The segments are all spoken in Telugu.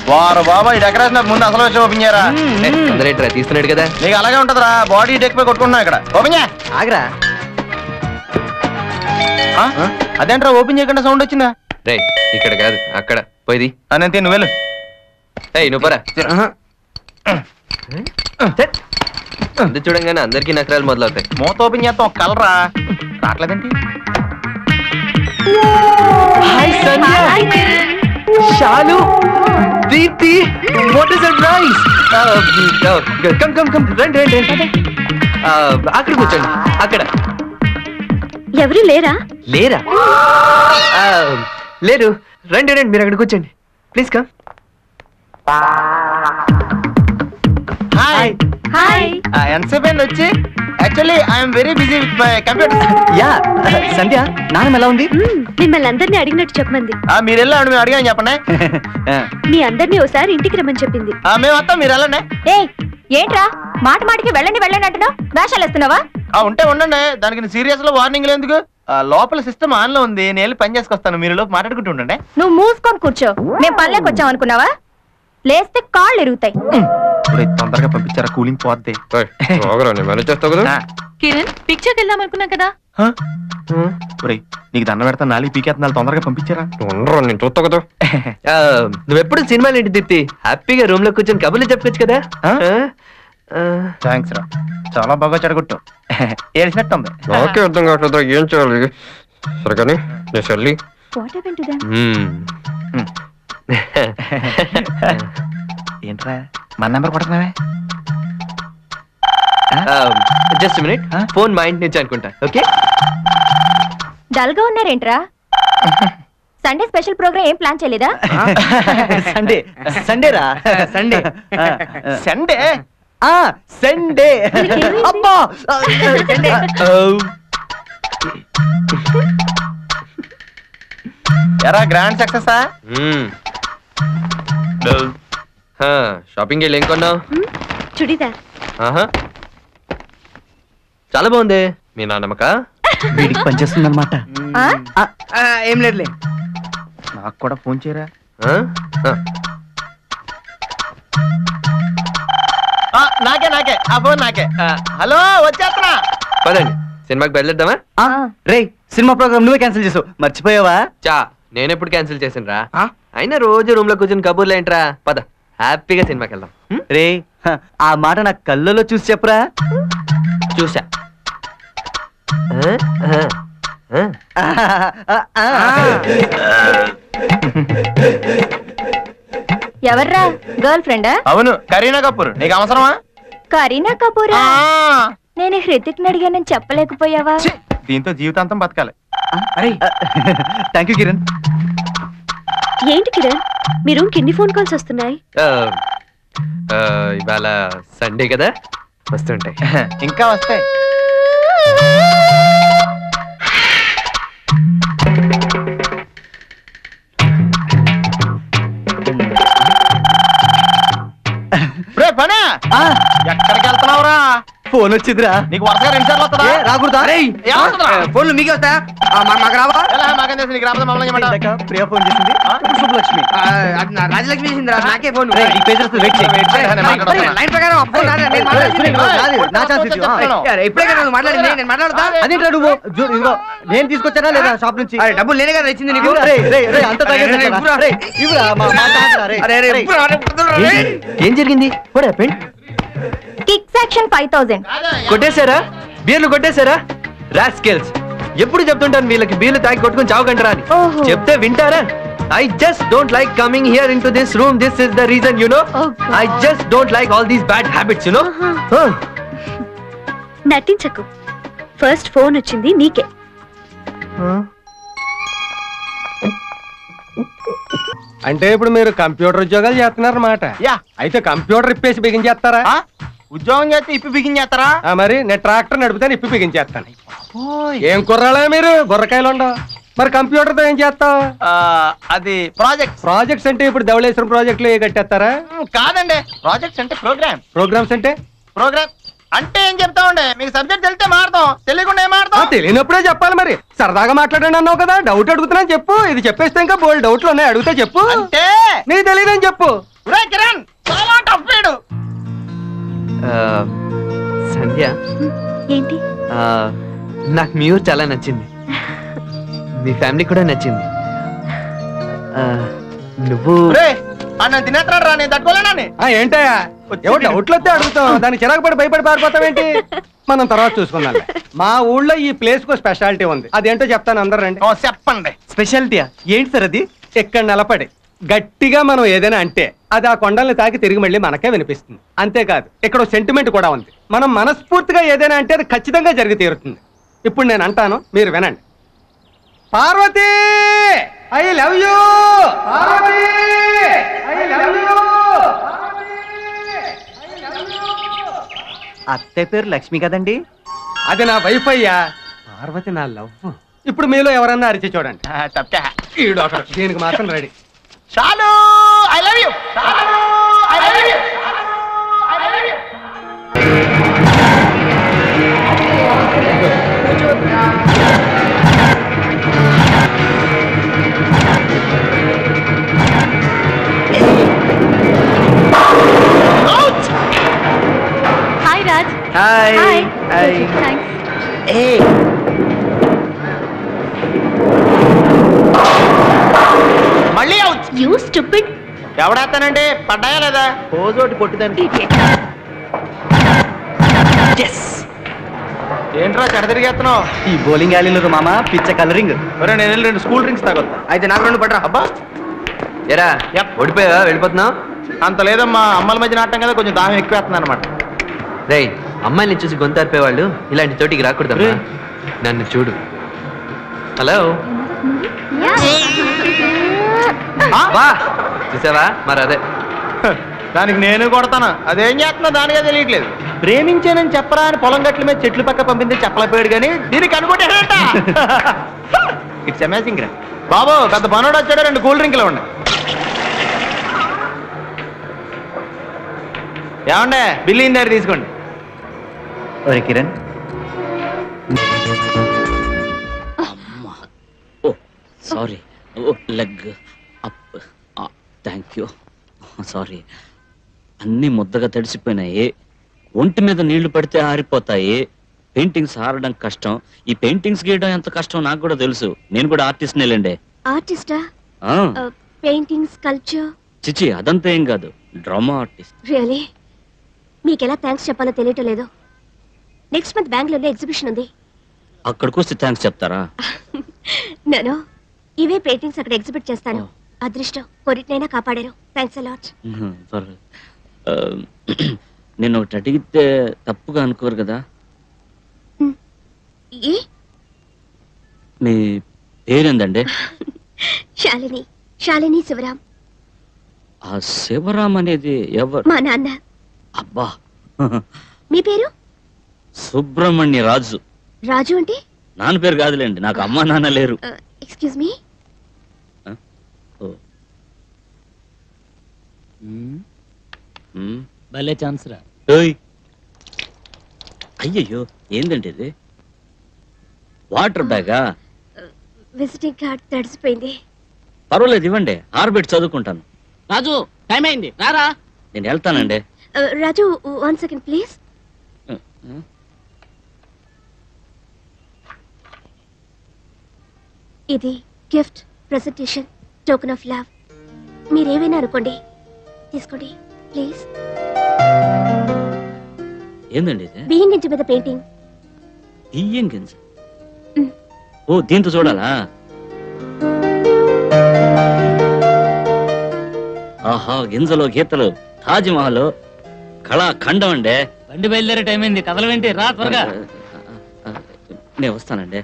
వారు బాబా ఈ డెకరేషన్ ముందు అసలు వచ్చి ఓపెన్ చేయరా. తీస్తున్నాడు కదా, నీకు అలాగే ఉంటదిరా. బాడీ డెక్ పై కొట్టుకుంటున్నా ఇక్కడ. ఓపెన్ చేయ. ఆగరా. అదేంట్రా ఓపెన్ చేయకుండా సౌండ్ వచ్చిందా? రే ఇక్కడ కాదు అక్కడ పోయింది. అనంతే నువ్వు వెళ్ళు. నువ్వు పరా. అందు చూడంగానే అందరికీ నకరాలు మొదలవుతాయి. మూత ఓపెన్ చేస్తాం. కలరా రావట్లేదేంటి? Shalu, Deepti, what is surprise. Come come come, రండి రండి. అక్కడ కూర్చోండి. అక్కడ ఎవరు లేరా? లేరా? లేరు. రండి రండి, మీరు అక్కడ కూర్చోండి ప్లీజ్. కమ్. Hi hi. ఎంతసేపు అయింది వచ్చి? Actually I'm very busy with my computer. Yeah Sandhya, నాన్నమ్మ ఎలా ఉంది? మిమ్మల్ని అందరినీ అడిగినట్టు చెప్పమంది. మీరు వెళ్ళండి, మేము అడిగాను చెప్పండి. మీ అందరినీ ఒకసారి ఇంటికి రమ్మని చెప్పింది. మేము వస్తాం, మీరు వెళ్ళండి. ఏంట్రా మాట మాటికి వెళ్ళండి వెళ్ళండి అంటున్నావు? వేషాలు వేస్తున్నావా? ఉంటే ఉండండి, దానికి సీరియస్ లో వార్నింగ్ ఎందుకు? లోపల సిస్టమ్ ఆన్ లో ఉంది, నేను వెళ్ళి పని చేసుకొస్తాను. మీరు లోపు మాట్లాడుకుంటూ ఉండండి. నువ్వు మూసుకొని కూర్చో. మేము పనిలోకి వచ్చాం అనుకున్నావా? లేస్తే కాళ్ళు ఎరుగుతాయి. తొందరగా పంపించారా, కూలింగ్ పోద్ది. కిరణ్ పిక్చర్కి వెళ్దాం అనుకున్నా కదా. నీకు దండ పెడతా, నాలుగు పీకేస్తున్నాను. తొందరగా పంపించారా? నేను చూస్తా కదా. నువ్వెప్పుడు సినిమాలు ఏంటి దీప్తి? హ్యాపీగా రూమ్ లో కూర్చొని కబుర్లు చెప్పొచ్చు కదా. థ్యాంక్స్ రా, చాలా బాగా చెడగొట్టు. ఏడిసినట్టుంది. నాకే అర్థం కావట్లేదు ఏం చేయాలి. సరే కానీ నేను చెల్లి. ఏంట్రా మన నెంబర్ కొడుతున్నావే? జస్ట్ మినిట్, ఫోన్ మా ఇంటి నుంచి అనుకుంటా. ఓకే. డల్ గా ఉన్నారేంట్రా? సండే స్పెషల్ ప్రోగ్రామ్ ఏం ప్లాన్ చేయలేదా? సండే సండే రా. Sunday Sunday Sunday. అబ్బా ఎరా గ్రాండ్ సక్సెసా? షాపింగ్ వెళ్ళి ఏం కొన్నావు? చుడిదార్. చాలా బాగుంది. మీ నాన్నమ్మక వీడికి పనిచేస్తుంది అనమాట. ఏం లేదులే. నాకు కూడా ఫోన్ చేయరా. నాకే నాకే ఆ ఫోన్ నాకే. హలో వచ్చేస్తున్నా. పదండి సినిమాకి బయలుదేద్దామా? రే సినిమా ప్రోగ్రామ్ నువ్వే క్యాన్సిల్ చేసావు, మర్చిపోయావా? చా నేను ఎప్పుడు క్యాన్సిల్ చేసాను రా. అయినా రోజు రూమ్ లో కూర్చొని కబుర్లు ఏంట్రా. పద హ్యాపీగా సినిమాకి వెళ్దాం. రే ఆ మాట నా కళ్ళలో చూసి చెప్పరా. చూసా. ఎవర్రా? గర్ల్ ఫ్రెండా? అవును, కరీనా కపూర్. నీకు అవసరమా? కరీనా కపూరా? నేను హృతిక్ అడిగానని చెప్పలేకపోయావా? దీంతో జీవితాంతం బతకాలి. Thank you Kiran. ఏంటి కిరణ్, మీ రూమ్ కి ఎన్ని ఫోన్ కాల్స్ వస్తున్నాయి? ఇవాళ సండే కదా, వస్తుంటాయి. ఇంకా వస్తాయి. పనా ఎక్కడికి వెళ్తున్నావురా? ఫోన్ వచ్చిందిరా. నీకు వరుసగా 2 సార్లు వస్తుందా? రాకూడదా? ఫోన్లు మీకే వస్తా, మాకు రావా? మాకేం తెలుసు, నీకు రాబోతే మమ్మల్ని చేయమంటా. ప్రియా ఫోన్ చేసింది. శుభలక్ష్మి రాజలక్ష్మి చేసింది. నాకే ఫోన్. లైన్ ప్రకారం ఇప్పుడే కదా మాట్లాడింది, నేను మాట్లాడతా. అదేంటా నువ్వు? నేను తీసుకొచ్చానా లేదా షాప్ నుంచి? డబ్బులు నేనే కదా ఇచ్చింది నీకు. ఏం జరిగింది? Kick section 5000 కొట్టేశారా? బీర్లు కొట్టేశారా? రాస్కెల్స్. ఎప్పుడు చెప్తుంటాను వీళ్ళకి బీర్లు తాగి కొట్టుకుని చావకంటారా అని. చెప్తే వింటారా? I just don't like coming here into this room. This is the reason, you know. I just don't like all these bad habits, you know. నటించకు. ఫస్ట్ ఫోన్ వచ్చింది నీకే. అంటే ఇప్పుడు మీరు కంప్యూటర్ ఉద్యోగాలు చేస్తున్నారన్నమాట. అయితే కంప్యూటర్ ఇప్పేసి బిగించేస్తారా? ఉద్యోగం చేస్తే ఇప్పి బిగించేస్తారా? మరి నేను ట్రాక్టర్ నడుపుతాను, ఇప్పి బిగించేస్తాను. ఏం కుర్రాలా మీరు? బుర్రకాయలు ఉండవు. మరి కంప్యూటర్ తో ఏం చేస్తావు? అది ప్రాజెక్ట్స్ అంటే ఇప్పుడు ధవళేశ్వరం ప్రాజెక్టులు ఏ కట్టేస్తారా? కాదండి, ప్రాజెక్ట్స్ అంటే ప్రోగ్రామ్స్ అంటే ప్రోగ్రామ్ అంటే ఏం చెప్తా ఉండే. మీకు సబ్జెక్ట్ తెలిస్తే మాడతాం, తెలియకుండా ఏం మాడతాం? తెలియనప్పుడే చెప్పాలి. మరి సరదాగా మాట్లాడండి అన్నావు కదా, డౌట్ అడుగుతున్నా చెప్పు. ఇది చెప్పేస్తే ఇంకా బోల్డ్ డౌట్లు ఉన్నాయి, అడిగితే చెప్పు. అంటే నీ తెలియదని చెప్పు. కిరణ్ చాలా టఫ్ వీడు. సంధ్య, ఏంటి? నాకు మీ ఊరు చాలా నచ్చింది, మీ ఫ్యామిలీ కూడా నచ్చింది. నువ్వు తినేస్తాడు రా, నేను తట్టుకోలేనని. ఏంటయ్యా ఎవరు డౌట్లు వస్తే అడుగుతాం, దానికి చిరాకు పడి భయపడి పారిపోతావేంటి? మనం తర్వాత చూసుకుందాం. మా ఊళ్ళో ఈ ప్లేస్ కు స్పెషాలిటీ ఉంది, అదేంటో చెప్తాను, అందరు రండి. చెప్పండి. స్పెషాలిటీయా? ఏంటి సార్ అది? ఇక్కడ నిలబడి గట్టిగా మనం ఏదైనా అంటే అది ఆ కొండల్ని తాకి తిరిగి మళ్ళీ మనకే వినిపిస్తుంది. అంతేకాదు ఇక్కడ సెంటిమెంట్ కూడా ఉంది. మనం మనస్ఫూర్తిగా ఏదైనా అంటే అది ఖచ్చితంగా జరిగి తీరుతుంది. ఇప్పుడు నేను అంటాను, మీరు వినండి. Parvati, I love you. Parvati, I love you. అత్తయ్య పేరు లక్ష్మి కదండి? అది నా వైఫ్ అయ్యా, పార్వతి నా లవ్. ఇప్పుడు మీలో ఎవరన్నా అరిచి చూడండి. తప్పా ఈడు ఒకడు, దీనికి మాత్రం రెడీ. చాలు, I love you. I love you. Hi Raj. Hi. Hi. Thanks. మళ్ళీ అవుట్. You stupid. ఎవడేస్తానండి? పడ్డాయా లేదా? పోజోటి కొట్టిదండి. ఏంట్రా చెడ తిరిగేస్తున్నావు? ఈ బౌలింగ్ యాలీలో మామ పిచ్చ కలరింగ్. నేను వెళ్ళి 2 కూల్ డ్రింక్స్ తాగొద్దా? అయితే నాకు 2 పడరా. అబ్బా ఎరా ఓడిపోయావా? వెళ్ళిపోతున్నావు? అంత లేదమ్మా, అమ్మల మధ్య నాటం కదా, కొంచెం దాహం ఎక్కువేస్తుంది అనమాట. రే, అమ్మాయిని చూసి గొంతారిపోయేవాళ్ళు ఇలాంటి చోటికి రాకూడదమ్మా. నన్ను చూడు. హలో, బా చూసావా? మరి అదే దానికి నేను కొడతాను. అదేం చేస్తున్నా దానిగా తెలియట్లేదు. ప్రేమించానని చెప్పరా అని పొలం గట్ల మీద చెట్లు పక్క పంపింది చెప్పలేకపోయాడు కానీ దీనికి అనుకుంటాడట. ఇట్స్ అమేజింగ్ రా బాబు. పెద్ద పనోడు వచ్చాడు, 2 కూల్ డ్రింక్లు ఉన్నాయి. ఏమండే బిల్లు ఇన్ దగ్గర తీసుకోండి. ఒరే Kiran, sorry, leg up. Thank you. Sorry, అన్నీ ముద్దగా తడిసిపోయినాయి. ఒంటి మీద నీళ్లు పడితే ఆరిపోతాయి. పెయింటింగ్స్ ఆరడం కష్టం. ఈ పెయింటింగ్స్ గీయడం ఎంత కష్టం నాకు కూడా తెలుసు. నేను కూడా ఆర్టిస్ట్ నేలండి. ఆర్టిస్టా? Painting, sculpture? చిచి, అదంతా ఏం కాదు, డ్రామా ఆర్టిస్ట్. రియలీ? మీకు ఎలా థ్యాంక్స్ చెప్పాలో తెలియటం లేదు. నెక్స్ట్ మంత్ బెంగళూరులో ఎగ్జిబిషన్ ఉంది. అక్కడికి వస్తే థ్యాంక్స్ చెప్తారా? నేను ఇవే పెయింటింగ్స్ అక్కడ ఎగ్జిబిట్ చేస్తాను. అదృష్టం కొరిటినైనా కాపాడారు. Thanks a lot. నేను ఒకటి అడిగితే తప్పుగా అనుకోరు కదా? మీ పేరేందండి? శాలిని. శాలిని శివరాం. ఆ శివరాం అనేది ఎవరు? మా నాన్న. అబ్బా. మీ పేరు? సుబ్రహ్మణ్య రాజు. రాజు అంటే? నాన్న పేరు కాదులేండి, నాకు అమ్మా నాన్న లేరు. Excuse me. భలే ఛాన్స్ రా. అయ్యయ్యో, ఏందండి ఇది? వాటర్ బ్యాగా? విజిటింగ్ కార్డ్ తడిసిపోయింది. పర్వాలేదు, ఇవ్వండి, ఆర్బిట్ చదువుకుంటాను. రాజు, టైం అయింది, రారా. నేను వెళ్తానండి. రాజు, 1 సెకండ్ ప్లీజ్. ఇది gift, presentation, token of love. మీరేమైనా అనుకోండి, తీసుకోండి ప్లీజ్. ఏందండి ఇది? బియ్యం గింజ మీద పెయింటింగ్. బియ్యం గింజ? ఓ, దీంతో చూడాలా? ఆహా, గింజలో గీతలు, తాజ్మహల్, కళాఖండం అండి. బండి బయలుదేరే టైం అయింది, కదలవేంటి, రా త్వరగా. నేను వస్తానండి.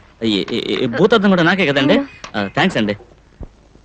భూతద్దం కూడా నాకే కదండి. థ్యాంక్స్ అండి.